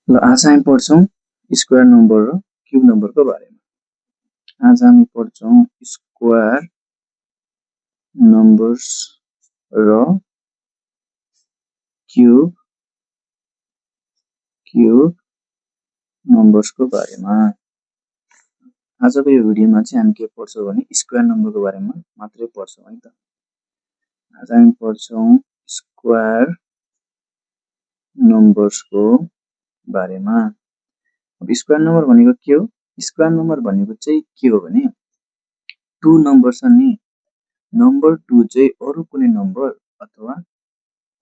ल आज हामी पढ्छौँ स्क्वायर नम्बर र क्युब नम्बरको बारेमा। आज हामी पढ्छौँ स्क्वायर नम्बर्स र क्युब नम्बर्सको बारेमा। आजको यो भिडियोमा चाहिँ हामी के पढ्छौँ भने स्क्वायर नम्बरको बारेमा मात्रै पढ्छौँ है त। आज हामी पढ्छौँ स्क्वायर नम्बर्सको बारेमा। अब स्क्वायर नम्बर भनेको के हो? स्क्वायर नम्बर भनेको चाहिँ के हो भने टु नम्बर छ नि, नम्बर 2 चाहिँ अरू कुनै नम्बर अथवा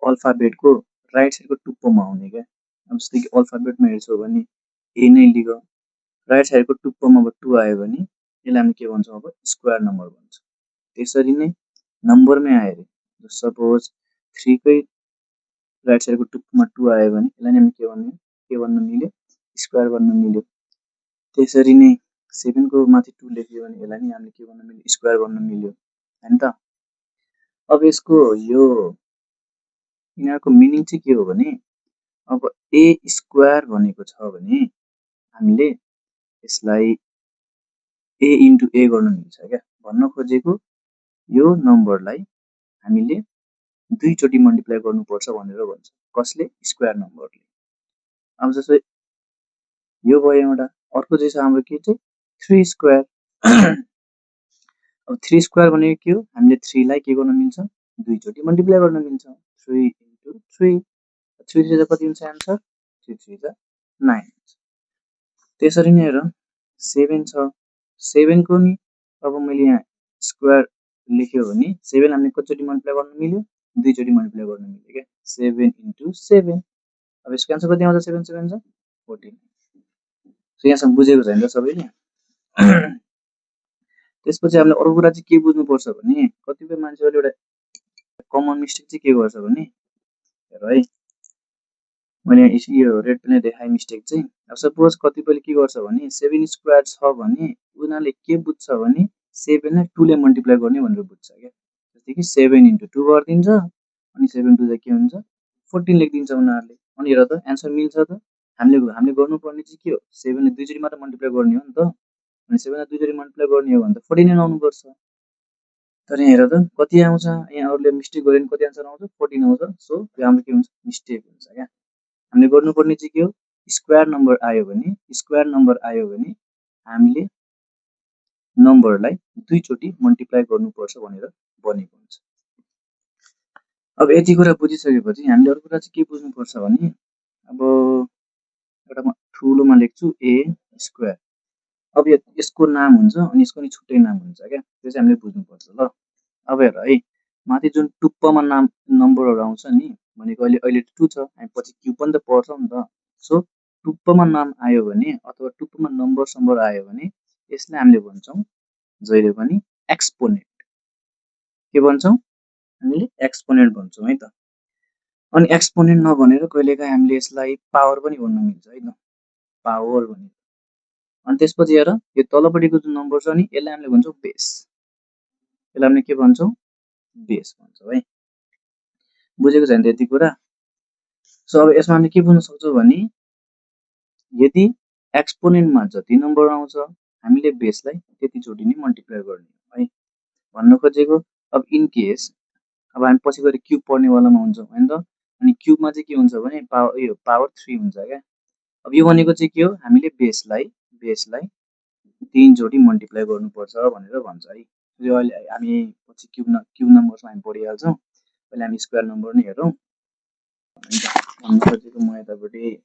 अल्फाबेटको राइट साइडको टुप्पोमा आउने क्या। अब जस्तै कि अल्फाबेटमा हेर्छौँ भने ए नै लिग, राइट साइडको टुप्पोमा अब 2 आयो भने यसलाई हामी के भन्छौँ? अब स्क्वायर नम्बर भन्छौँ। त्यसरी नै नम्बरमै आयो अरे सपोज 3 कै राइट साइडको टुप्पोमा 2 आयो भने यसलाई हामी के भन्न मिल्यो? स्क्वायर भन्न मिल्यो। त्यसरी नै 7 को माथि 2 लेख्यो भने यसलाई नि हामीले के भन्न मिल्यो? स्क्वायर भन्न मिल्यो हैन त। अब यसको यो यिनीहरूको मिनिङ चाहिँ के हो भने अब ए स्क्वायर भनेको छ भने हामीले यसलाई ए इन्टु ए गर्न मिल्छ क्या। भन्न खोजेको यो नम्बरलाई हामीले दुईचोटि मल्टिप्लाई गर्नुपर्छ भनेर भन्छ। कसले? स्क्वायर नम्बरले। अब जस्तै यो भयो एउटा, अर्को चाहिँ छ हाम्रो के चाहिँ 3 स्क्वायर। अब 3 स्क्वायर भनेको के हो? हामीले 3 लाई के गर्न मिल्छ? दुईचोटि मल्टिप्लाई गर्न मिल्छ। 3 इन्टु 3, 3 3 कति हुन्छ आन्सर? 3 3 9। त्यसरी नै हेर 7 छ, 7 को नि अब मैले यहाँ स्क्वायर लेख्यो भने 7 हामीले कतिचोटि मल्टिप्लाई गर्न मिल्यो? दुईचोटि मल्टिप्लाई गर्न मिल्यो क्या। 7 इन्टु 7। अब यसको आन्सर कति आउँछ? 7 7 जा 14। सो यहाँसम्म बुझेको छैन त सबैले? त्यसपछि हामीले अरू कुरा चाहिँ के बुझ्नुपर्छ भने कतिपय मान्छेहरूले एउटा कमन मिस्टेक चाहिँ के गर्छ भने हेर है, मैले यो रेड पेनले देखाएँ मिस्टेक चाहिँ। अब सपोज कतिपयले के गर्छ भने 7 स्क्वायर छ भने उनीहरूले के बुझ्छ भने 7 लाई 2 ले मल्टिप्लाई गर्ने भनेर बुझ्छ क्या। जस्तै कि 7 इन्टु 2 गरिदिन्छ अनि 7 2 के हुन्छ? 14 लेखिदिन्छ उनीहरूले। अनि हेर त एन्सर मिल्छ त। हामीले गर्नुपर्ने चाहिँ के हो? 7 ले दुईचोटि मात्र मल्टिप्लाई गर्ने हो नि त। अनि 7 लाई दुईचोटि मल्टिप्लाई गर्ने हो भने त 14 आउनुपर्छ। तर यहाँ हेर त कति आउँछ? यहाँ अरूले मिस्टेक गर्यो भने कति आन्सर आउँछ? 14 आउँछ। सो यो हाम्रो के हुन्छ? मिस्टेक हुन्छ क्या। हामीले गर्नुपर्ने चाहिँ के हो? स्क्वायर नम्बर आयो भने हामीले नम्बरलाई दुईचोटि मल्टिप्लाई गर्नुपर्छ भनेर बनेको हुन्छ। अब यति कुरा बुझिसकेपछि हामीले अरू कुरा चाहिँ के बुझ्नुपर्छ भने अब एउटा म ठुलोमा लेख्छु ए स्क्वायर। अब यसको नाम हुन्छ अनि यसको नि छुट्टै नाम हुन्छ क्या। त्यो चाहिँ हामीले बुझ्नुपर्छ ल। अब हेर है, माथि जुन टुप्पोमा नाम नम्बरहरू आउँछ नि भनेको अहिले 2 छ, हामी पछि क्युब पनि त पढ्छौँ नि त। सो टुप्पोमा नाम आयो भने अथवा टुप्पोमा नम्बर आयो भने यसलाई हामीले भन्छौँ जहिले पनि एक्सपोनेन्ट। के भन्छौँ? हामीले एक्सपोनेन्ट भन्छौँ है त। अनि एक्सपोनेन्ट नभनेर कहिलेकाहीँ हामीले यसलाई पावर पनि भन्न मिल्छ है त, पावर भनेर। अनि त्यसपछि हेर यो तलपट्टिको जुन नम्बर छ नि यसलाई हामीले भन्छौँ बेस। यसलाई हामीले के भन्छौँ? बेस भन्छौँ है। बुझेको छैन त यति कुरा? सो अब यसमा हामीले के बुझ्न सक्छौँ भने यदि एक्सपोनेन्टमा जति नम्बर आउँछ हामीले बेसलाई त्यतिचोटि नै मल्टिप्लाई गर्ने है भन्न खोजेको। अब इन केस अब हामी पछि गएर क्युब पढ्नेवालामा हुन्छौँ हैन त। अनि क्युबमा चाहिँ के हुन्छ भने पावर 3 हुन्छ क्या। अब यो भनेको चाहिँ के हो? हामीले बेसलाई 3 चोटि मल्टिप्लाई गर्नुपर्छ भनेर भन्छ है। यो अहिले हामी पछि क्युब नम्बर्समा हामी पढिहाल्छौँ। अहिले हामी स्क्वायर नम्बर नै हेरौँ। भन्न खोजेको म यतापट्टि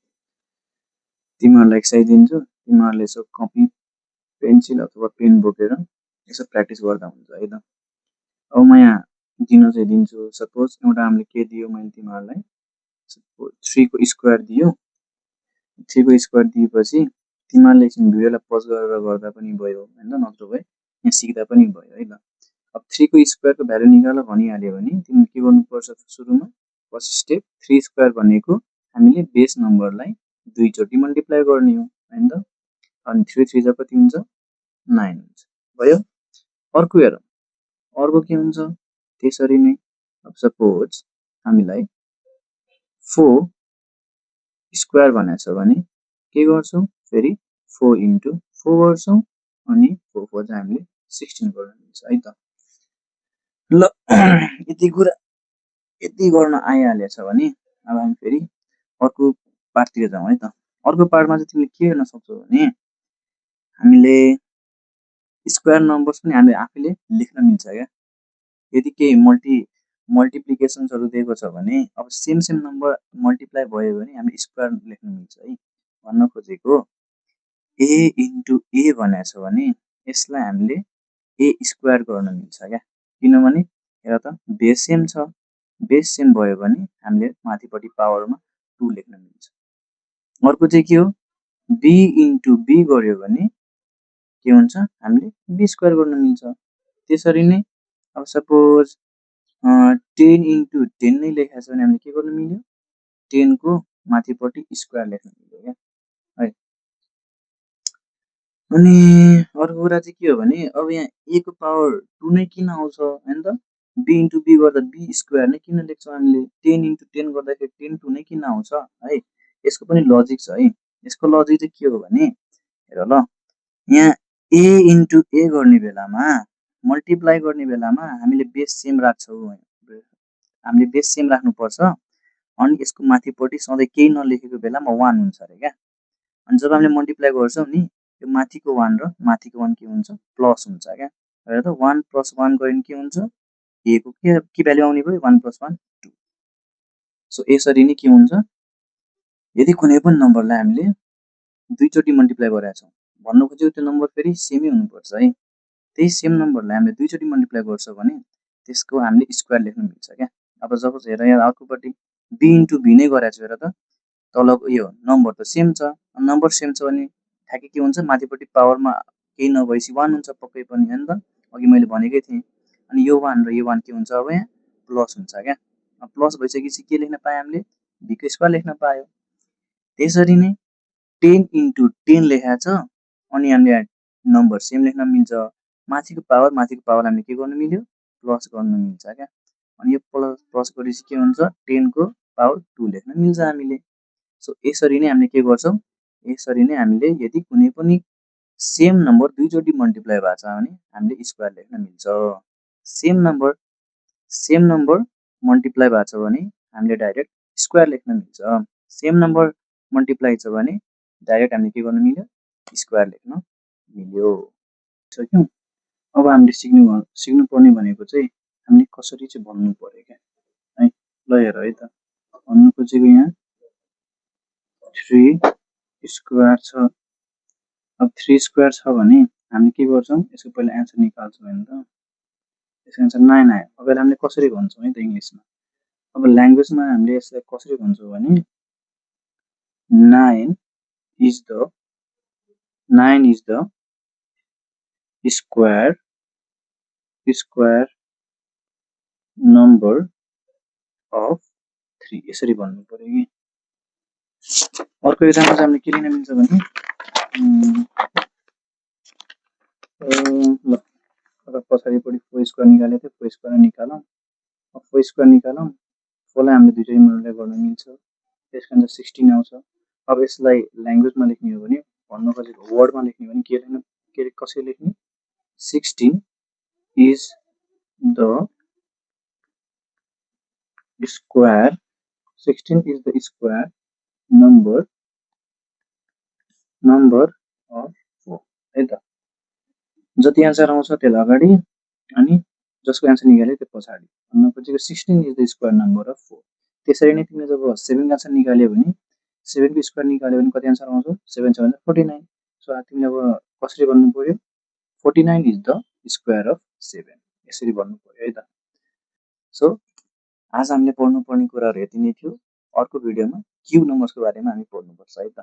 तिमीहरूलाई एक्सर्साइज दिन्छु, तिमीहरूले यसो कपी पेन्सिल अथवा पेन बोकेर यसो प्र्याक्टिस गर्दा हुन्छ है त। अब म यहाँ दिन्छु। सपोज एउटा हामीले के दियो मैले तिमीहरूलाई 3 को स्क्वायर दियो। 3 को स्क्वायर दिएपछि तिमीहरूले एकछिन भिडियोलाई पज गरेर गर्दा पनि भयो हैन त, नत्र भए यहाँ सिक्दा पनि भयो है त। अब 3 को स्क्वायरको भ्यालु निकाल भनिहाल्यो भने तिमीले के गर्नुपर्छ? सुरुमा फर्स्ट स्टेप 3 स्क्वायर भनेको हामीले बेस नम्बरलाई दुईचोटि मल्टिप्लाई गर्ने हो हैन त। अनि 3 3 जा कति हुन्छ? 9 हुन्छ। भयो? अर्को हेर, अर्को के हुन्छ? त्यसरी नै अब सपोज हामीलाई 4 स्क्वायर भनेको छ भने के गर्छौँ फेरि 4 इन्टु 4 गर्छौँ अनि 4 4 चाहिँ हामीले 16 गर्न मिल्छ है त। ल यति गर्न आइहालेछ भने अब हामी फेरि अर्को पार्टतिर जाउँ है त। अर्को पार्टमा चाहिँ तिमीले के गर्न सक्छौ भने हामीले स्क्वायर नम्बर्स पनि हामीले आफैले लेख्न मिल्छ क्या। यदि केही मल्टिप्लिकेसन्सहरू दिएको छ भने अब सेम नम्बर मल्टिप्लाई भयो भने हामीले स्क्वायर लेख्न मिल्छ है। भन्न खोजेको ए इन्टु ए भनेको छ भने यसलाई हामीले ए स्क्वायर गर्न मिल्छ क्या। किनभने हेर त बेस सेम छ, बेस सेम भयो भने हामीले माथिपट्टि पावरमा 2 लेख्न मिल्छ। अर्को चाहिँ के हो बी इन्टु बी गर्यो भने के हुन्छ हामीले बी स्क्वायर गर्न मिल्छ। त्यसरी नै अब सपोज 10 इन्टु 10 नै लेखेको छ भने हामीले के गर्न मिल्यो 10 को माथिपट्टि स्क्वायर लेख्न मिल्यो क्या है। अनि अर्को कुरा चाहिँ के हो भने अब यहाँ ए को पावर 2 नै किन आउँछ हैन त। बी इन्टु बी गर्दा बी स्क्वायर नै किन लेख्छौँ हामीले 10 इन्टु 10 गर्दाखेरि 10 2 नै किन आउँछ है। यसको पनि लजिक छ है। यसको लजिक चाहिँ के हो भने हेर ल यहाँ ए इन्टु ए गर्ने बेलामा मल्टिप्लाई गर्ने बेलामा हामीले बेस सेम राख्छौँ, हामीले बेस सेम राख्नुपर्छ अनि यसको माथिपट्टि सधैँ केही नलेखेको बेलामा 1 हुन्छ अरे क्या। अनि जब हामीले मल्टिप्लाई गर्छौँ नि यो माथिको 1 र माथिको 1 के हुन्छ प्लस हुन्छ क्या। हेर त 1 + 1 गऱ्यो भने के हुन्छ ए को के भ्यालु आउने भयो 1 + 1 2। सो यसरी नै के हुन्छ यदि कुनै पनि नम्बरलाई हामीले दुईचोटि मल्टिप्लाई गरेका छौँ भन्नु खोजेको त्यो नम्बर फेरि सेमै हुनुपर्छ है। त्यही सेम नम्बरलाई हामीले दुईचोटि मल्टिप्लाई गर्छ भने त्यसको हामीले स्क्वायर लेख्न मिल्छ क्या। अब जब हेर यहाँ अर्कोपट्टि बी इन्टु बी नै गरेको छु हेर त तलको यो नम्बर त सेम छ, नम्बर सेम छ भने ठ्याक्कै के हुन्छ माथिपट्टि पावरमा केही नभएपछि 1 हुन्छ पक्कै पनि हैन त। अघि मैले भनेकै थिएँ। अनि यो 1 र यो 1 के हुन्छ अब यहाँ प्लस हुन्छ क्या। प्लस भइसकेपछि के लेख्न पाएँ हामीले बी को स्क्वायर लेख्न पायो। त्यसरी नै 10 इन्टु 10 लेखेको छ अनि हामीले नम्बर सेम लेख्न मिल्छ। माथिको पावर हामीले के गर्न मिल्यो प्लस गर्न मिल्छ क्या। अनि यो प्लस गरेपछि के हुन्छ 10 को पावर 2 लेख्न मिल्छ हामीले। सो यसरी नै हामीले के गर्छौँ यसरी नै हामीले यदि कुनै पनि सेम नम्बर दुईचोटि मल्टिप्लाई भएको छ भने हामीले स्क्वायर लेख्न मिल्छ। सेम नम्बर मल्टिप्लाई भएको छ भने हामीले डाइरेक्ट स्क्वायर लेख्न मिल्छ। सेम नम्बर मल्टिप्लाई छ भने डाइरेक्ट हामीले के गर्न मिल्यो स्क्वायर लेख्न मिल्यो। सक्यौँ। अब हामीले सिक्नुपर्ने भनेको चाहिँ हामीले कसरी चाहिँ भन्नु पर्यो क्या है। ल हेर है त भन्नु खोजेको यहाँ 3 स्क्वायर छ। अब 3 स्क्वायर छ भने हामी के गर्छौँ यसको पहिला एन्सर निकाल्छौँ हैन त। यसको एन्सर 9 आयो। अब यसलाई हामीले कसरी भन्छौँ है त इङ्ग्लिसमा। अब ल्याङ्ग्वेजमा हामीले यसलाई कसरी भन्छौँ भने 9 is the square number of 3 यसरी भन्नु पर्यो कि। अर्को एक्जाम्पल चाहिँ हामीले के लिन मिल्छ भने ल अब पछाडिपट्टि 4 स्क्वायर निकालेको थियो 4 स्क्वायर निकालौँ। 4 स्क्वायर निकालौँ 4 लाई हामीले दुईचोटि मल्टिप्लाई गर्न मिल्छ। त्यसको आन्सर 16 आउँछ। अब यसलाई ल्याङ्ग्वेजमा लेख्ने हो भने भन्नु खोजेको वर्डमा लेख्ने हो भने के कसरी लेख्ने 16 is the square number of 4 है त। जति एन्सर आउँछ त्यसलाई अगाडि अनि जसको एन्सर निकाल्यो त्यो पछाडि। भन्नु खोजेको 16 is the square number of 4। त्यसरी नै तिमीले जब 7 को एन्सर निकाल्यो भने 7 को स्क्वायर निकाल्यो भने कति एन्सर आउँछ 7 7 49। सो तिमीले अब कसरी भन्नु पर्यो 49 is the square of 7 यसरी भन्नु पर्यो है त। सो आज हामीले पढ्नुपर्ने कुराहरू यति नै थियो। अर्को भिडियोमा क्युब नम्बर्सको बारेमा हामी पढ्नुपर्छ है त।